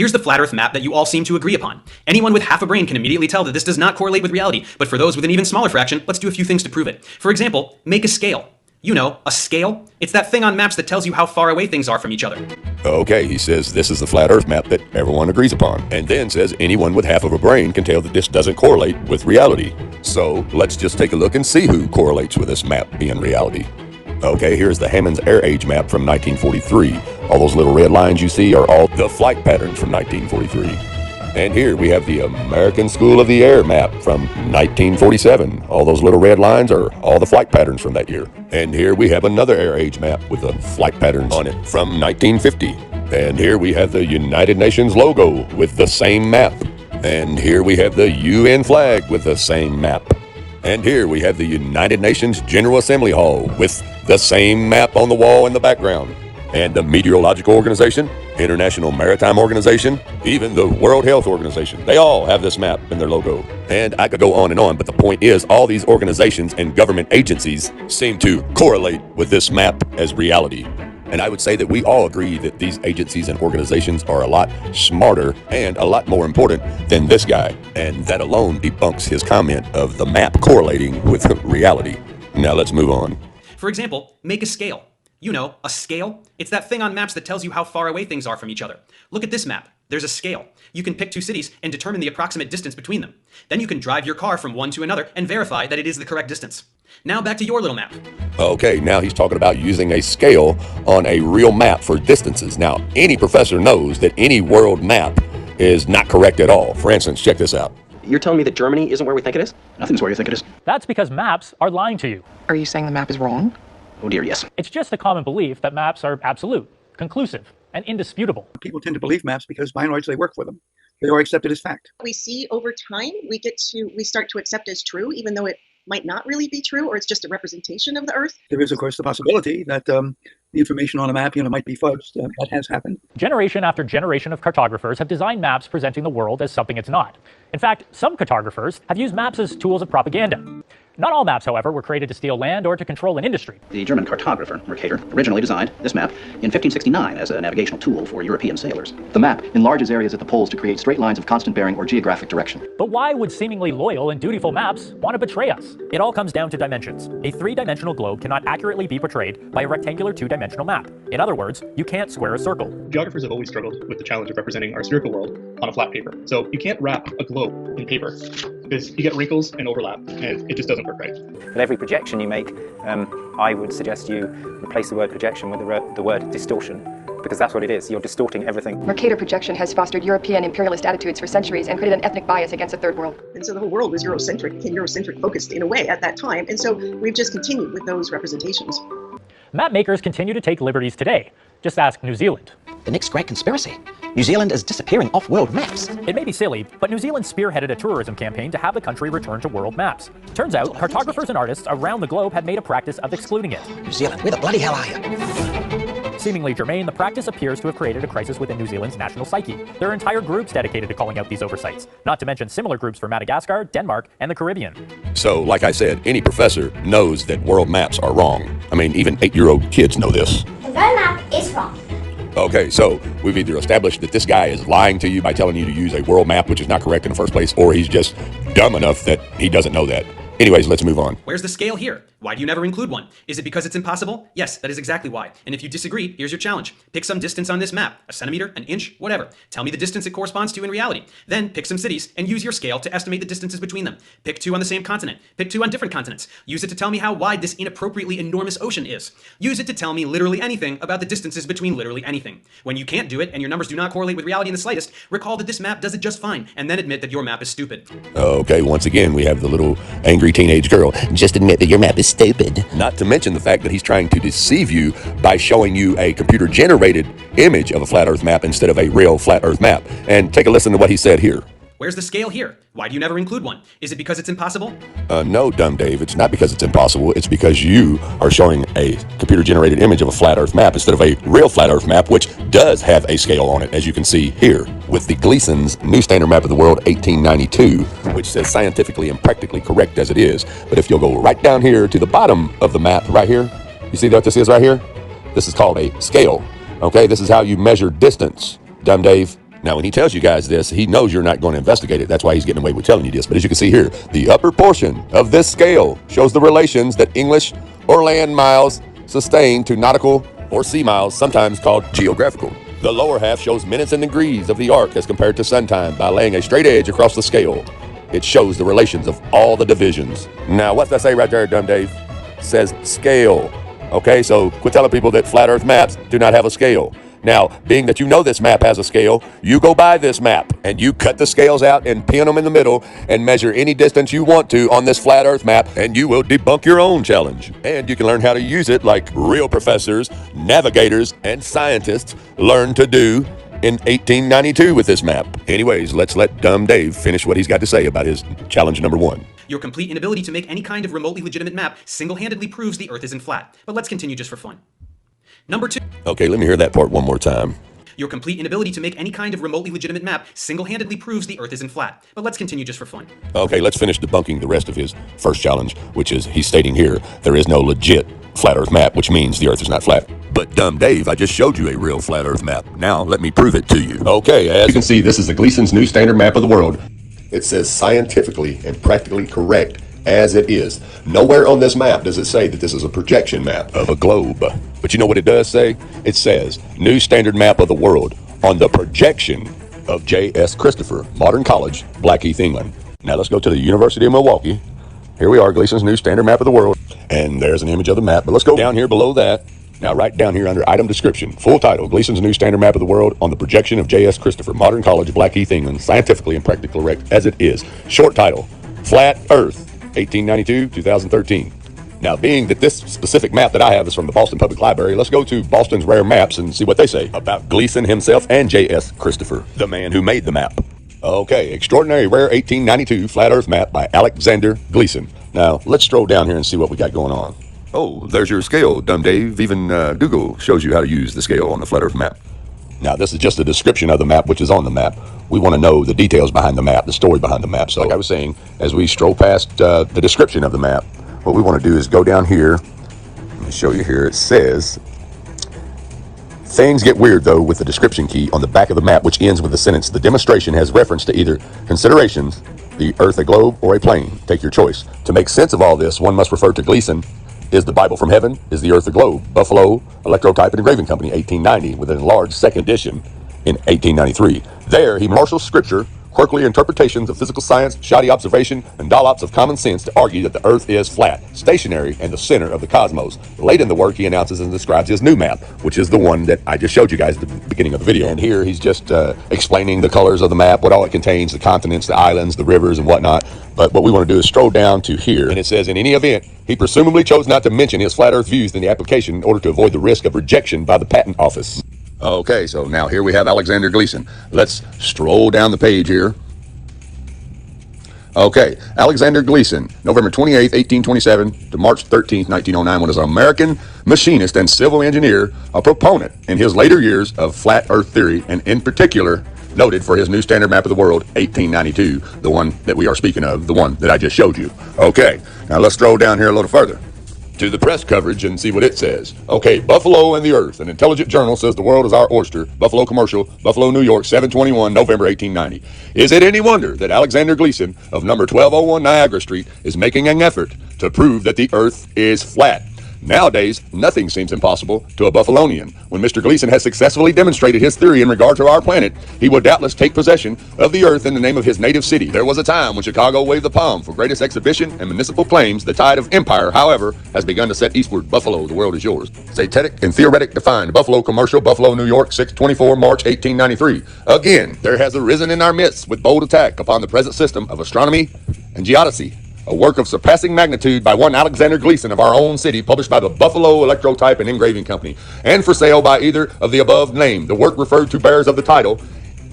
Here's the flat Earth map that you all seem to agree upon. Anyone with half a brain can immediately tell that this does not correlate with reality, but for those with an even smaller fraction, let's do a few things to prove it. For example, make a scale. You know, a scale? It's that thing on maps that tells you how far away things are from each other. Okay, he says this is the flat Earth map that everyone agrees upon, and then says anyone with half of a brain can tell that this doesn't correlate with reality. So let's just take a look and see who correlates with this map being reality. Okay, here's the Hammond's Air Age map from 1943. All those little red lines you see are all the flight patterns from 1943. And here we have the American School of the Air map from 1947. All those little red lines are all the flight patterns from that year. And here we have another Air Age map with the flight patterns on it from 1950. And here we have the United Nations logo with the same map. And here we have the UN flag with the same map. And here we have the United Nations General Assembly Hall with the same map on the wall in the background. And the Meteorological Organization, International Maritime Organization, even the World Health Organization. They all have this map in their logo. And I could go on, but the point is all these organizations and government agencies seem to correlate with this map as reality. And I would say that we all agree that these agencies and organizations are a lot smarter and a lot more important than this guy. And that alone debunks his comment of the map correlating with reality. Now let's move on. For example, make a scale. You know, a scale? It's that thing on maps that tells you how far away things are from each other. Look at this map. There's a scale. You can pick two cities and determine the approximate distance between them. Then you can drive your car from one to another and verify that it is the correct distance. Now back to your little map. Okay, now he's talking about using a scale on a real map for distances. Now, any professor knows that any world map is not correct at all. For instance, check this out. You're telling me that Germany isn't where we think it is? Nothing's where you think it is. That's because maps are lying to you. Are you saying the map is wrong? Oh dear, yes. It's just a common belief that maps are absolute, conclusive, and indisputable. People tend to believe maps because by and large they work for them. They are accepted as fact. We see over time, we start to accept as true, even though it might not really be true, or it's just a representation of the Earth. There is, of course, the possibility that the information on a map, might be fudged. That has happened. Generation after generation of cartographers have designed maps presenting the world as something it's not. In fact, some cartographers have used maps as tools of propaganda. Not all maps, however, were created to steal land or to control an industry. The German cartographer, Mercator, originally designed this map in 1569 as a navigational tool for European sailors. The map enlarges areas at the poles to create straight lines of constant bearing or geographic direction. But why would seemingly loyal and dutiful maps want to betray us? It all comes down to dimensions. A three-dimensional globe cannot accurately be portrayed by a rectangular two-dimensional map. In other words, you can't square a circle. Geographers have always struggled with the challenge of representing our spherical world on a flat paper. So you can't wrap a globe in paper because you get wrinkles and overlap, and it just doesn't work right. With every projection you make, I would suggest you replace the word projection with the word distortion, because that's what it is. You're distorting everything. Mercator projection has fostered European imperialist attitudes for centuries and created an ethnic bias against the third world. And so the whole world was Eurocentric and Eurocentric focused in a way at that time. And so we've just continued with those representations. Map makers continue to take liberties today. Just ask New Zealand. The next great conspiracy. New Zealand is disappearing off world maps. It may be silly, but New Zealand spearheaded a tourism campaign to have the country return to world maps. Turns out, cartographers and artists around the globe had made a practice of excluding it. New Zealand, where the bloody hell are you? Seemingly germane, the practice appears to have created a crisis within New Zealand's national psyche. There are entire groups dedicated to calling out these oversights, not to mention similar groups for Madagascar, Denmark, and the Caribbean. So, like I said, any professor knows that world maps are wrong. I mean, even 8-year-old kids know this. The world map is wrong. Okay, so we've either established that this guy is lying to you by telling you to use a world map, which is not correct in the first place, or he's just dumb enough that he doesn't know that. Anyways, let's move on. Where's the scale here? Why do you never include one? Is it because it's impossible? Yes, that is exactly why. And if you disagree, here's your challenge. Pick some distance on this map, a centimeter, an inch, whatever. Tell me the distance it corresponds to in reality. Then pick some cities and use your scale to estimate the distances between them. Pick two on the same continent. Pick two on different continents. Use it to tell me how wide this inappropriately enormous ocean is. Use it to tell me literally anything about the distances between literally anything. When you can't do it and your numbers do not correlate with reality in the slightest, recall that this map does it just fine, and then admit that your map is stupid. Okay, once again, we have the little angry teenage girl. Just admit that your map is stupid. Not to mention the fact that he's trying to deceive you by showing you a computer-generated image of a flat Earth map instead of a real flat Earth map. And take a listen to what he said here. Where's the scale here? Why do you never include one? Is it because it's impossible? No, dumb Dave, it's not because it's impossible. It's because you are showing a computer-generated image of a flat Earth map instead of a real flat Earth map, which does have a scale on it, as you can see here, with the Gleason's New Standard Map of the World 1892, which says scientifically and practically correct as it is. But if you'll go right down here to the bottom of the map right here, you see what this is right here? This is called a scale. Okay, this is how you measure distance, dumb Dave. Now, when he tells you guys this, he knows you're not going to investigate it. That's why he's getting away with telling you this. But as you can see here, the upper portion of this scale shows the relations that English or land miles sustain to nautical or sea miles, sometimes called geographical. The lower half shows minutes and degrees of the arc as compared to sun time by laying a straight edge across the scale. It shows the relations of all the divisions. Now, what's that say right there, Dumb Dave? It says scale. Okay, so quit telling people that flat earth maps do not have a scale. Now, being that you know this map has a scale, you go buy this map and you cut the scales out and pin them in the middle and measure any distance you want to on this flat earth map, and you will debunk your own challenge. And you can learn how to use it like real professors, navigators, and scientists learned to do in 1892 with this map. Anyways, let's let Dumb Dave finish what he's got to say about his challenge number 1. Your complete inability to make any kind of remotely legitimate map single-handedly proves the Earth isn't flat. But let's continue just for fun. Number 2. Okay, let me hear that part one more time. Your complete inability to make any kind of remotely legitimate map single-handedly proves the Earth isn't flat. But let's continue just for fun. Okay, let's finish debunking the rest of his first challenge, which is he's stating here there is no legit flat Earth map, which means the Earth is not flat. But Dumb Dave, I just showed you a real flat Earth map. Now let me prove it to you. Okay, as you can see, this is the Gleason's new standard map of the world. It says scientifically and practically correct as it is. Nowhere on this map does it say that this is a projection map of a globe. But you know what it does say? It says new standard map of the world on the projection of J.S. Christopher, Modern College, Blackheath, England. Now let's go to the University of Milwaukee. Here we are, Gleason's new standard map of the world. And there's an image of the map, but let's go down here below that. Now right down here under item description, full title, Gleason's new standard map of the world on the projection of J.S. Christopher, Modern College, Blackheath, England, scientifically and practically correct as it is. Short title, Flat Earth, 1892, 2013. Now, being that this specific map that I have is from the Boston Public Library, let's go to Boston's Rare Maps and see what they say about Gleason himself and J.S. Christopher, the man who made the map. Okay, Extraordinary Rare 1892 Flat Earth Map by Alexander Gleason. Now, let's stroll down here and see what we got going on. Oh, there's your scale, Dumb Dave. Even Google shows you how to use the scale on the Flat Earth map. Now, this is just a description of the map, which is on the map. We want to know the details behind the map, the story behind the map. So like I was saying, as we stroll past the description of the map, what we want to do is go down here. Let me show you here. It says, things get weird, though, with the description key on the back of the map, which ends with the sentence, the demonstration has reference to either considerations, the Earth a globe, or a plane. Take your choice. To make sense of all this, one must refer to Gleason. Is the Bible from Heaven? Is the Earth a globe? Buffalo, Electrotype and Engraving Company, 1890, with an enlarged second edition in 1893. There, he marshals scripture, quirky interpretations of physical science, shoddy observation, and dollops of common sense to argue that the Earth is flat, stationary, and the center of the cosmos. Late in the work, he announces and describes his new map, which is the one that I just showed you guys at the beginning of the video. And here, he's just explaining the colors of the map, what all it contains, the continents, the islands, the rivers, and whatnot. But what we want to do is stroll down to here, and it says, in any event, he presumably chose not to mention his flat Earth views in the application in order to avoid the risk of rejection by the patent office. Okay, so now here we have Alexander Gleason. Let's stroll down the page here. Okay, Alexander Gleason, November 28th, 1827 to March 13th, 1909, was an American machinist and civil engineer, a proponent in his later years of flat Earth theory, and in particular, noted for his new standard map of the world, 1892, the one that we are speaking of, the one that I just showed you. Okay, now let's stroll down here a little further to the press coverage and see what it says. Okay, Buffalo and the Earth. An intelligent journal says the world is our oyster. Buffalo Commercial, Buffalo, New York, 7/21, November 1890. Is it any wonder that Alexander Gleason of number 1201 Niagara Street is making an effort to prove that the Earth is flat? Nowadays, nothing seems impossible to a Buffalonian. When Mr. Gleason has successfully demonstrated his theory in regard to our planet, he will doubtless take possession of the Earth in the name of his native city. There was a time when Chicago waved the palm for greatest exhibition and municipal claims. The tide of empire, however, has begun to set eastward. Buffalo, the world is yours. Satanic and theoretic defined. Buffalo Commercial, Buffalo, New York, 6/24, March 1893. Again, there has arisen in our midst with bold attack upon the present system of astronomy and geodesy, a work of surpassing magnitude by one Alexander Gleason of our own city, published by the Buffalo Electrotype and Engraving Company, and for sale by either of the above named. The work referred to bears of the title,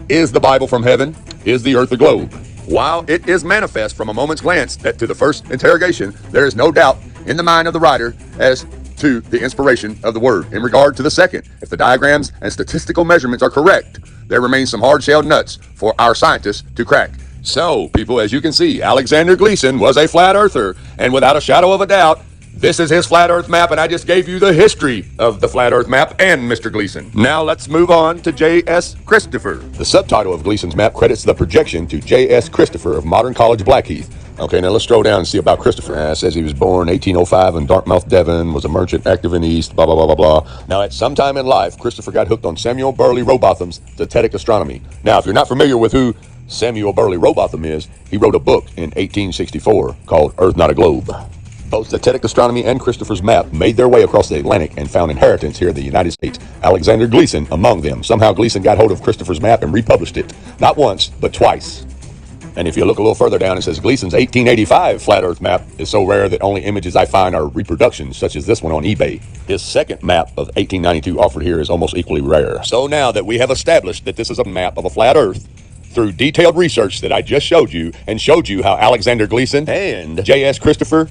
Is the Bible from Heaven? Is the Earth a globe? While it is manifest from a moment's glance that to the first interrogation, there is no doubt in the mind of the writer as to the inspiration of the word. In regard to the second, if the diagrams and statistical measurements are correct, there remains some hard-shelled nuts for our scientists to crack. So, people, as you can see, Alexander Gleason was a flat earther, and without a shadow of a doubt, This is his flat earth map, and I just gave you the history of the flat earth map and Mr. Gleason. Now let's move on to J.S. Christopher. The subtitle of Gleason's map credits the projection to J.S. Christopher of Modern College Blackheath. Okay, now let's scroll down and see about Christopher. It says he was born 1805 in Dartmouth, Devon, was a merchant active in the East, blah, blah, blah, blah, blah. Now, at some time in life, Christopher got hooked on Samuel Burley Rowbotham's Zetetic Astronomy. Now, if you're not familiar with who Samuel Burley Rowbotham is, he wrote a book in 1864 called Earth Not a Globe. Both Zetetic Astronomy and Christopher's map made their way across the Atlantic and found inheritance here in the United States. Alexander Gleason among them. Somehow Gleason got hold of Christopher's map and republished it. Not once, but twice. And if you look a little further down, it says Gleason's 1885 flat earth map is so rare that only images I find are reproductions, such as this one on eBay. His second map of 1892 offered here is almost equally rare. So now that we have established that this is a map of a flat earth, through detailed research that I just showed you, and showed you how Alexander Gleason and J.S. Christopher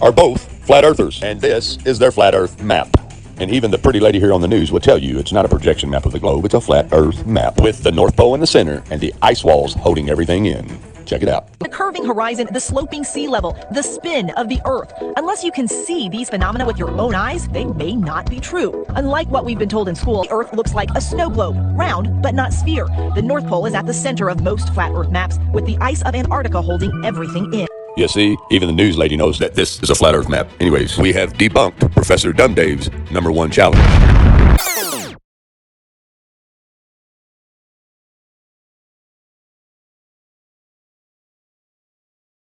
are both flat earthers, and this is their flat earth map. And even the pretty lady here on the news will tell you it's not a projection map of the globe, it's a flat earth map with the North Pole in the center and the ice walls holding everything in. Check it out. The curving horizon, the sloping sea level, the spin of the Earth. Unless you can see these phenomena with your own eyes, they may not be true. Unlike what we've been told in school, the Earth looks like a snow globe, round but not sphere. The North Pole is at the center of most flat Earth maps, with the ice of Antarctica holding everything in. You see, even the news lady knows that this is a flat earth map. Anyways, we have debunked Professor Dumdave's #1 challenge.